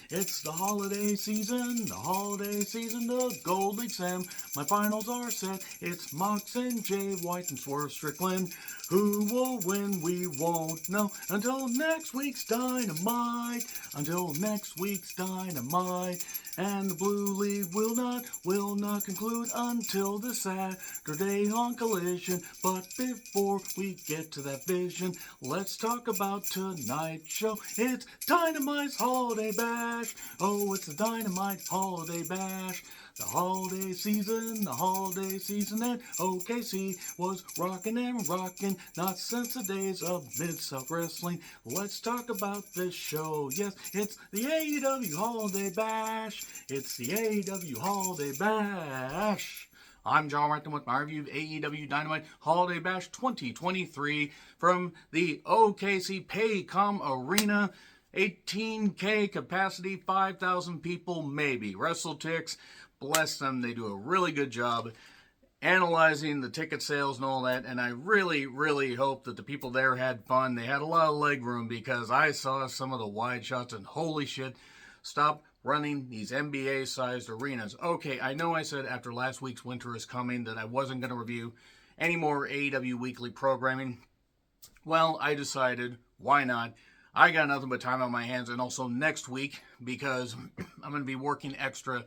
It's the holiday season, the Gold League Sam. My finals are set. It's Mox and Jay White and Swerve Strickland. Who will win? We won't know until next week's Dynamite. Until next week's Dynamite. And the Blue League will not conclude until the Saturday on Collision. But before we get to that vision, let's talk about tonight's show. It's Dynamite's Holiday Bash. Oh, it's the Dynamite Holiday Bash. The holiday season, and OKC was rockin' and rockin', not since the days of Mid-South Wrestling. Let's talk about this show. Yes, it's the AEW Holiday Bash. It's the AEW Holiday Bash. I'm John Martin with my review of AEW Dynamite Holiday Bash 2023 from the OKC Paycom Arena. 18K capacity, 5,000 people maybe. WrestleTix, bless them, they do a really good job analyzing the ticket sales and all that, and I really, really hope that the people there had fun. They had a lot of leg room because I saw some of the wide shots and holy shit, stop running these NBA-sized arenas. Okay, I know I said after last week's Winter is Coming that I wasn't going to review any more AEW weekly programming. Well, I decided, why not? I got nothing but time on my hands, and also next week, because I'm going to be working extra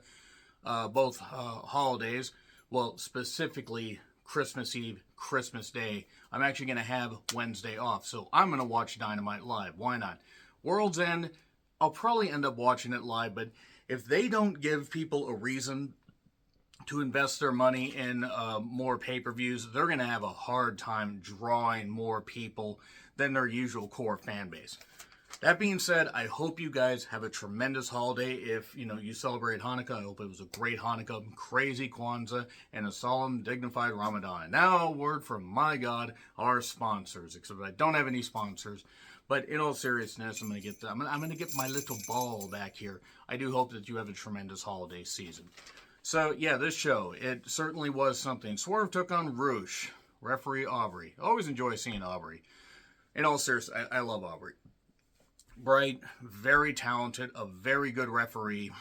both holidays, well, specifically Christmas Eve, Christmas Day. I'm actually going to have Wednesday off, so I'm going to watch Dynamite live. Why not? World's End, I'll probably end up watching it live, but if they don't give people a reason to invest their money in more pay-per-views, they're going to have a hard time drawing more people than their usual core fan base. That being said, I hope you guys have a tremendous holiday. If you celebrate Hanukkah, I hope it was a great Hanukkah, crazy Kwanzaa, and a solemn, dignified Ramadan. Now, a word from my God, our sponsors. Except I don't have any sponsors, but in all seriousness, I'm gonna get my little ball back here. I do hope that you have a tremendous holiday season. So yeah, this show, it certainly was something. Swerve took on Roosh, referee Aubrey. Always enjoy seeing Aubrey. In all seriousness, I love Aubrey. Bright, very talented, a very good referee.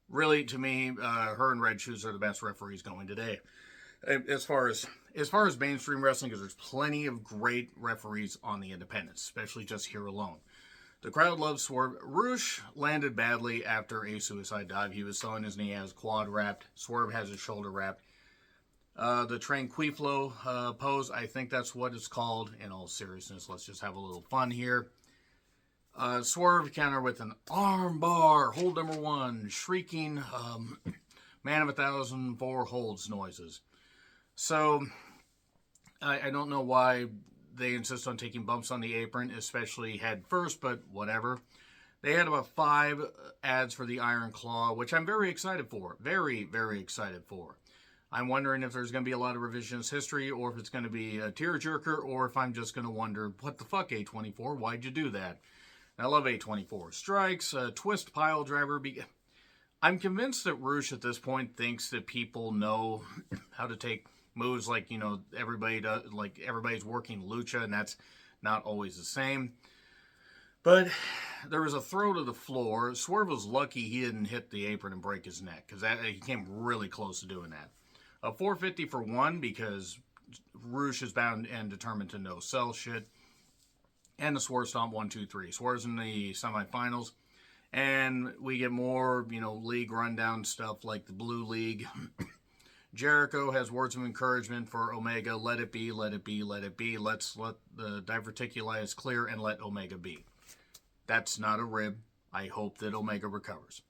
Really, to me, her and Red Shoes are the best referees going today. As far as mainstream wrestling, because there's plenty of great referees on the independents, especially just here alone. The crowd loves Swerve. Roosh landed badly after a suicide dive. He was selling his knee, has quad wrapped. Swerve has his shoulder wrapped. The Tranquiflo pose, I think that's what it's called. In all seriousness, let's just have a little fun here. Swerve counter with an arm bar, hold number one, shrieking man of 1,004 holds noises. So, I don't know why they insist on taking bumps on the apron, especially head first, but whatever. They had about 5 ads for the Iron Claw, which I'm very excited for. Very, very excited for. I'm wondering if there's going to be a lot of revisionist history, or if it's going to be a tearjerker, or if I'm just going to wonder, what the fuck, A24? Why'd you do that? I love A24. Strikes, twist pile driver. I'm convinced that Roosh at this point thinks that people know how to take moves like, everybody does, like everybody's working lucha, and that's not always the same. But there was a throw to the floor. Swerve was lucky he didn't hit the apron and break his neck, because he came really close to doing that. A 450 for one, because Roosh is bound and determined to no sell shit. And the Swerve Stomp 1, 2, 3. Swerve's in the semifinals. And we get more, league rundown stuff like the Blue League. Jericho has words of encouragement for Omega. Let it be, let it be, let it be. Let's let the diverticulitis clear and let Omega be. That's not a rib. I hope that Omega recovers.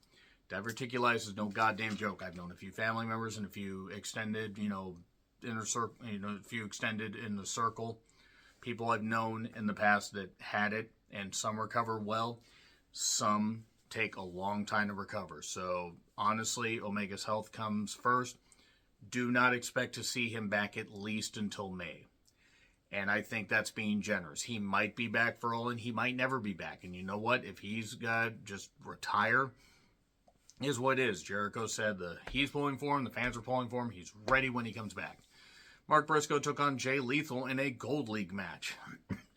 Diverticulitis is no goddamn joke. I've known a few family members and a few extended, inner circle, a few extended in the circle. People I've known in the past that had it, and some recover well. Some take a long time to recover. So, honestly, Omega's health comes first. Do not expect to see him back at least until May. And I think that's being generous. He might be back for all, and he might never be back. And you know what? If he's got to just retire, is what it is. Jericho said he's pulling for him, the fans are pulling for him. He's ready when he comes back. Mark Briscoe took on Jay Lethal in a Gold League match.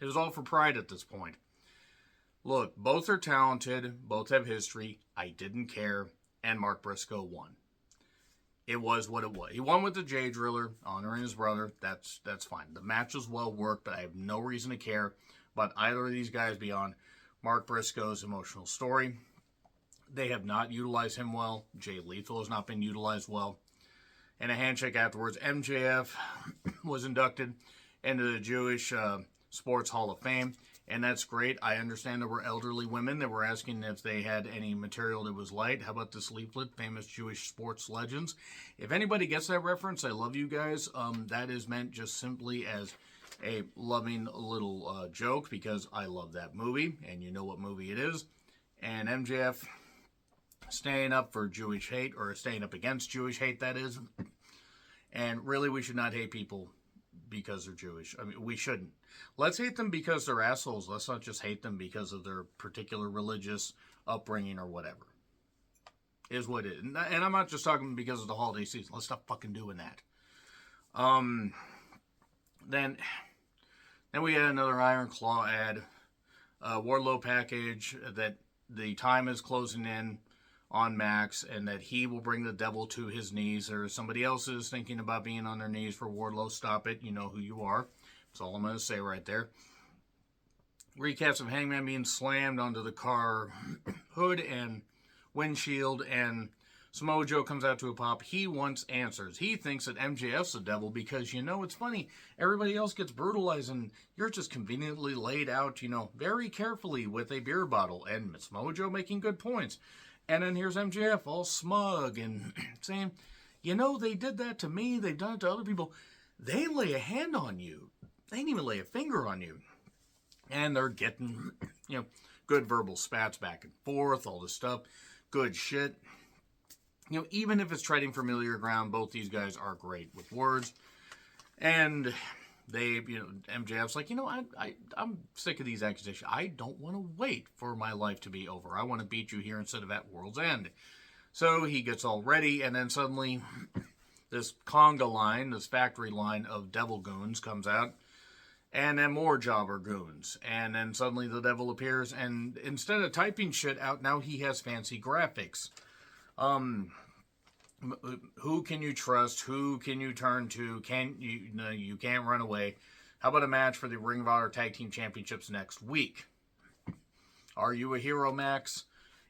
It was all for pride at this point. Look, both are talented, both have history. I didn't care, and Mark Briscoe won. It was what it was. He won with the J Driller, honoring his brother. That's fine. The match was well worked, but I have no reason to care about either of these guys beyond Mark Briscoe's emotional story. They have not utilized him well. Jay Lethal has not been utilized well. And a handshake afterwards, MJF was inducted into the Jewish Sports Hall of Fame. And that's great. I understand there were elderly women that were asking if they had any material that was light. How about this leaflet, Famous Jewish Sports Legends? If anybody gets that reference, I love you guys. That is meant just simply as a loving little joke because I love that movie, and you know what movie it is. And MJF staying up for Jewish hate, or staying up against Jewish hate, that is. And really, we should not hate people because they're Jewish. I mean, we shouldn't. Let's hate them because they're assholes. Let's not just hate them because of their particular religious upbringing or whatever. Is what it is. And I'm not just talking because of the holiday season. Let's stop fucking doing that. Then we had another Iron Claw ad. Wardlow package that the time is closing in on Max and that he will bring the devil to his knees, or somebody else is thinking about being on their knees for Wardlow. Stop it. You know who you are. That's all I'm going to say right there. Recaps of Hangman being slammed onto the car hood and windshield, and Samoa Joe comes out to a pop. He wants answers. He thinks that MJF's the devil because, it's funny. Everybody else gets brutalized and you're just conveniently laid out, very carefully with a beer bottle, and Samoa Joe making good points. And then here's MJF all smug and saying, they did that to me. They've done it to other people. They lay a hand on you. They didn't even lay a finger on you. And they're getting, good verbal spats back and forth, all this stuff. Good shit. Even if it's treading familiar ground, both these guys are great with words. And they, MJF's like, I'm sick of these accusations. I don't want to wait for my life to be over. I want to beat you here instead of at World's End. So he gets all ready, and then suddenly this conga line, this factory line of devil goons comes out, and then more jobber goons. And then suddenly the devil appears, and instead of typing shit out, now he has fancy graphics. Who can you trust? Who can you turn to? You can't run away. How about a match for the Ring of Honor Tag Team Championships next week? Are you a hero, Max?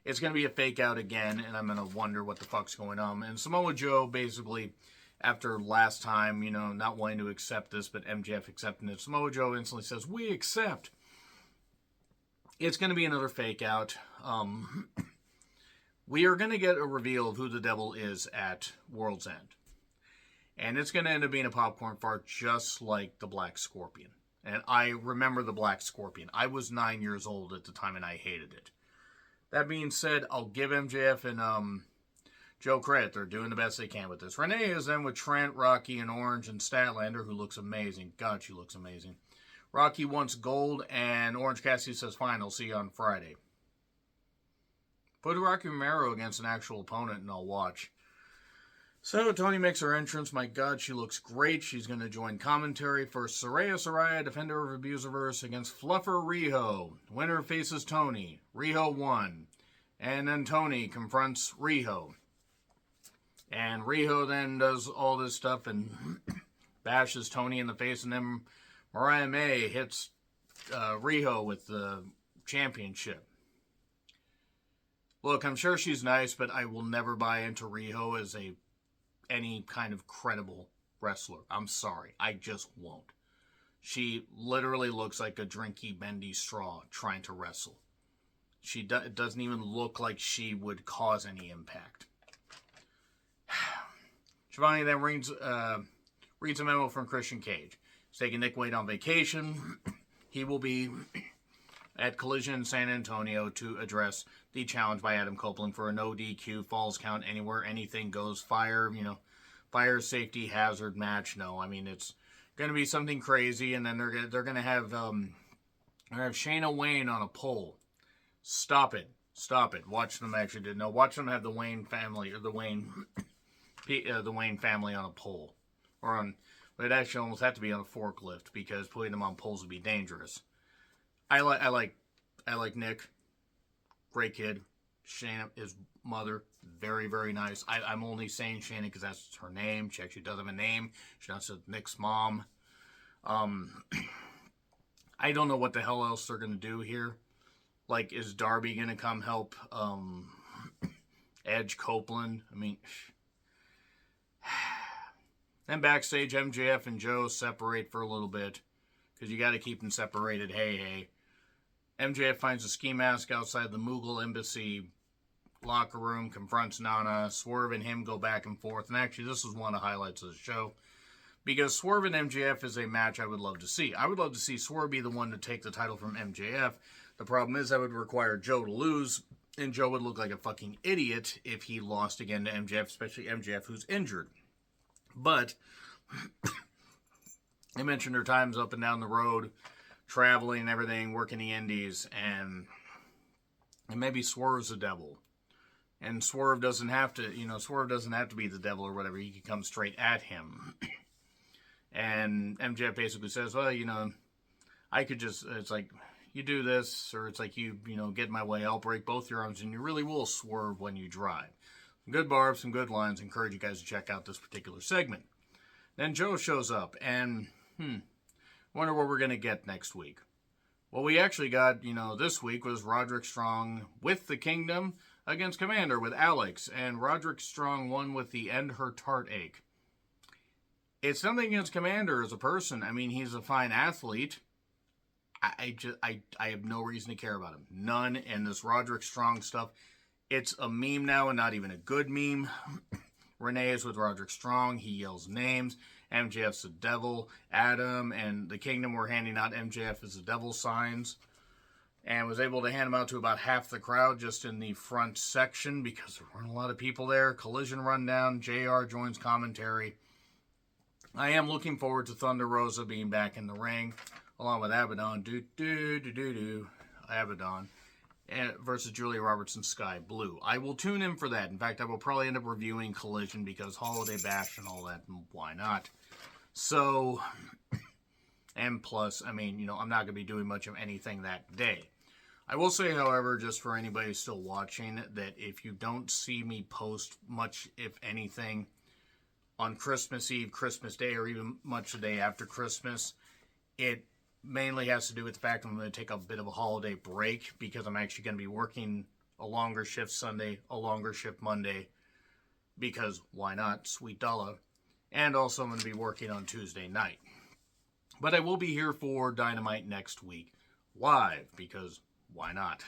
It's going to be a fake out again, and I'm going to wonder what the fuck's going on. And Samoa Joe, basically, after last time, not wanting to accept this, but MJF accepting it, Samoa Joe instantly says, "We accept." It's going to be another fake out. We are going to get a reveal of who the devil is at World's End. And it's going to end up being a popcorn fart just like the Black Scorpion. And I remember the Black Scorpion. I was 9 years old at the time and I hated it. That being said, I'll give MJF and Joe credit. They're doing the best they can with this. Renee is then with Trent, Rocky, and Orange, and Statlander, who looks amazing. God, she looks amazing. Rocky wants gold, and Orange Cassidy says, "Fine, I'll see you on Friday." Put Rocky Romero against an actual opponent and I'll watch. So Tony makes her entrance. My God, she looks great. She's going to join commentary for Saraya, defender of Abusiverse, against Fluffer Riho. Winner faces Tony. Riho won. And then Tony confronts Riho. And Riho then does all this stuff and bashes Tony in the face. And then Mariah May hits Riho with the championship. Look, I'm sure she's nice, but I will never buy into Riho as any kind of credible wrestler. I'm sorry. I just won't. She literally looks like a drinky, bendy straw trying to wrestle. It doesn't even look like she would cause any impact. Shivani then reads a memo from Christian Cage. He's taking Nick Wade on vacation. He will be at Collision in San Antonio to address the challenge by Adam Copeland for a no DQ falls count anywhere, anything goes, fire fire safety hazard match. No, I mean it's going to be something crazy, and then they're going to have Shayna Wayne on a pole. Stop it. Watch them actually do. No, watch them have the Wayne family or the Wayne family on a pole, or on. But it actually almost had to be on a forklift because putting them on poles would be dangerous. I like I like Nick. Great kid. Shannon, his mother, very, very nice. I'm only saying Shannon because that's her name. She actually does have a name. She's not just Nick's mom. I don't know what the hell else they're going to do here. Like, is Darby going to come help Edge Copeland? I mean, then backstage, MJF and Joe separate for a little bit because you got to keep them separated. Hey. MJF finds a ski mask outside the Mughal embassy locker room, confronts Nana. Swerve and him go back and forth. And actually, this was one of the highlights of the show. Because Swerve and MJF is a match I would love to see. I would love to see Swerve be the one to take the title from MJF. The problem is that would require Joe to lose. And Joe would look like a fucking idiot if he lost again to MJF, especially MJF who's injured. But I mentioned her times up and down the road, traveling and everything, working the indies, and maybe Swerve's the devil. And Swerve doesn't have to, Swerve doesn't have to be the devil or whatever. He can come straight at him. And MJF basically says, well, I could just, it's like, you do this, or it's like you get in my way, I'll break both your arms, and you really will swerve when you drive. Some good barbs, some good lines. Encourage you guys to check out this particular segment. Then Joe shows up, and, wonder what we're going to get next week. What we actually got, this week was Roderick Strong with the Kingdom against Commander with Alex, and Roderick Strong won with the End Her Tart Ache. It's nothing against Commander as a person. I mean, he's a fine athlete. I have no reason to care about him. None. And this Roderick Strong stuff, it's a meme now and not even a good meme. Renee is with Roderick Strong. He yells names. MJF's the devil. Adam and the Kingdom were handing out MJF as the devil signs. And was able to hand them out to about half the crowd just in the front section because there weren't a lot of people there. Collision rundown. JR joins commentary. I am looking forward to Thunder Rosa being back in the ring, along with Abaddon, Abaddon, versus Julia Robertson, Sky Blue. I will tune in for that. In fact, I will probably end up reviewing Collision because Holiday Bash and all that, and why not? So, and plus, I mean, I'm not going to be doing much of anything that day. I will say, however, just for anybody still watching, that if you don't see me post much, if anything, on Christmas Eve, Christmas Day, or even much the day after Christmas, it mainly has to do with the fact I'm going to take a bit of a holiday break because I'm actually going to be working a longer shift Sunday, a longer shift Monday, because why not? Sweet dollar. And also I'm going to be working on Tuesday night. But I will be here for Dynamite next week, live, because why not?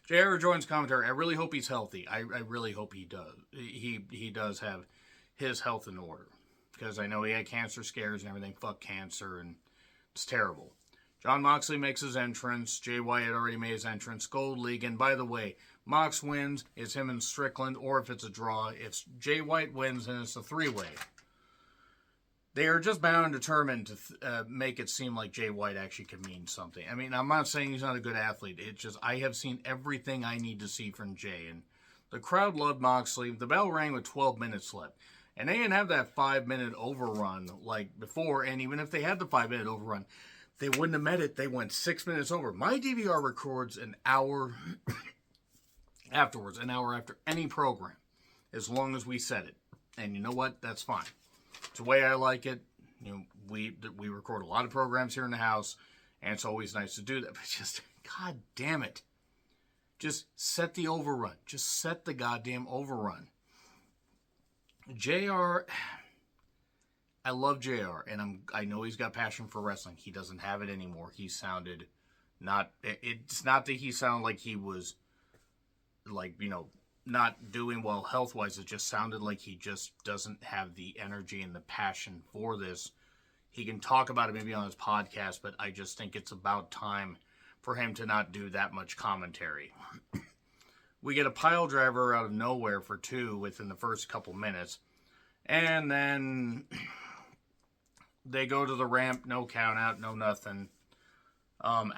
JR joins commentary. I really hope he's healthy. I really hope he does. He does have his health in order, because I know he had cancer scares and everything. Fuck cancer, and it's terrible. Jon Moxley makes his entrance. Jay White had already made his entrance. Gold League, and by the way, Mox wins. It's him and Strickland, or if it's a draw, if Jay White wins, then it's a three-way. They are just bound and determined to make it seem like Jay White actually could mean something. I mean, I'm not saying he's not a good athlete. It's just I have seen everything I need to see from Jay, and the crowd loved Moxley. The bell rang with 12 minutes left. And they didn't have that 5-minute overrun like before. And even if they had the 5-minute overrun, they wouldn't have met it. They went 6 minutes over. My DVR records an hour afterwards, an hour after any program, as long as we set it. And you know what? That's fine. It's the way I like it. We record a lot of programs here in the house, and it's always nice to do that. But just, God damn it. Just set the overrun. Just set the goddamn overrun. JR, I love JR, and I know he's got passion for wrestling. He doesn't have it anymore. He sounded it's not that he sounded like he was, not doing well health-wise. It just sounded like he just doesn't have the energy and the passion for this. He can talk about it maybe on his podcast, but I just think it's about time for him to not do that much commentary. We get a pile driver out of nowhere for 2 within the first couple minutes. And then they go to the ramp, no count out, no nothing. I'm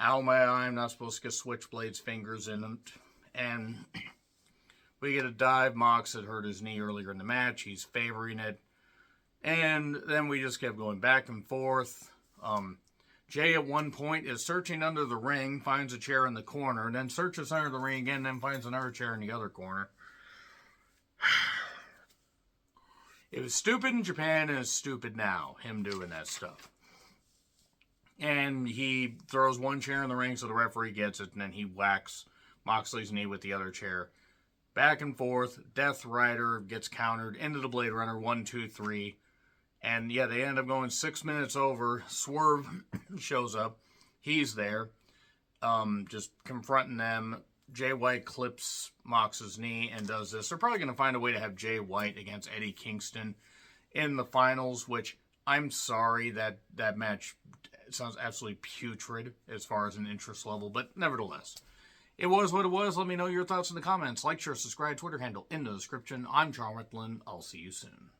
not supposed to get Switchblade's fingers in it. And we get a dive. Mox had hurt his knee earlier in the match. He's favoring it. And then we just kept going back and forth. Jay at one point is searching under the ring, finds a chair in the corner, then searches under the ring again, then finds another chair in the other corner. It was stupid in Japan and it's stupid now, him doing that stuff. And he throws one chair in the ring so the referee gets it, and then he whacks Moxley's knee with the other chair. Back and forth, Death Rider gets countered into the Blade Runner, 1, 2, 3. And yeah, they end up going 6 minutes over. Swerve shows up. He's there, just confronting them. Jay White clips Mox's knee and does this. They're probably going to find a way to have Jay White against Eddie Kingston in the finals, which I'm sorry that match sounds absolutely putrid as far as an interest level, but nevertheless, it was what it was. Let me know your thoughts in the comments. Like, share, subscribe, Twitter handle in the description. I'm John Ritlin. I'll see you soon.